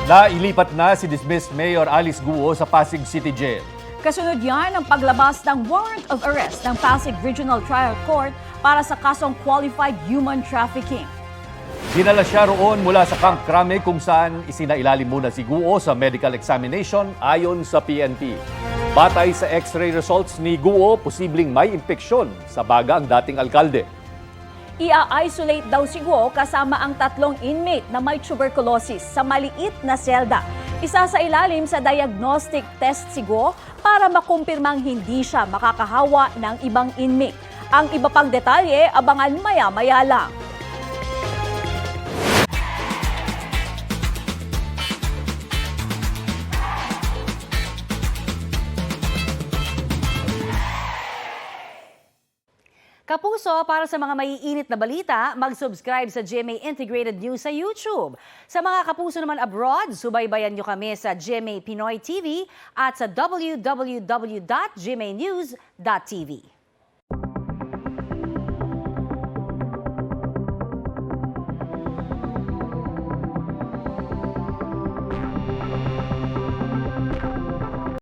Nailipat na si dismissed Mayor Alice Guo sa Pasig City Jail. Kasunod yan ang paglabas ng warrant of arrest ng Pasig Regional Trial Court para sa kasong qualified human trafficking. Dinala siya roon mula sa Camp Crame kung saan isinailalim muna si Guo sa medical examination ayon sa PNP. Batay sa x-ray results ni Guo, posibleng may impeksyon sa baga ang dating alkalde. Ia-isolate daw si Guo kasama ang 3 inmate na may tuberculosis sa maliit na selda. Isa sa ilalim sa diagnostic test si Guo para makumpirmang hindi siya makakahawa ng ibang inmate. Ang iba pang detalye, abangan maya-maya lang. Kapuso, para sa mga maiinit na balita, mag-subscribe sa GMA Integrated News sa YouTube. Sa mga kapuso naman abroad, subaybayan nyo kami sa GMA Pinoy TV at sa www.gmanews.tv.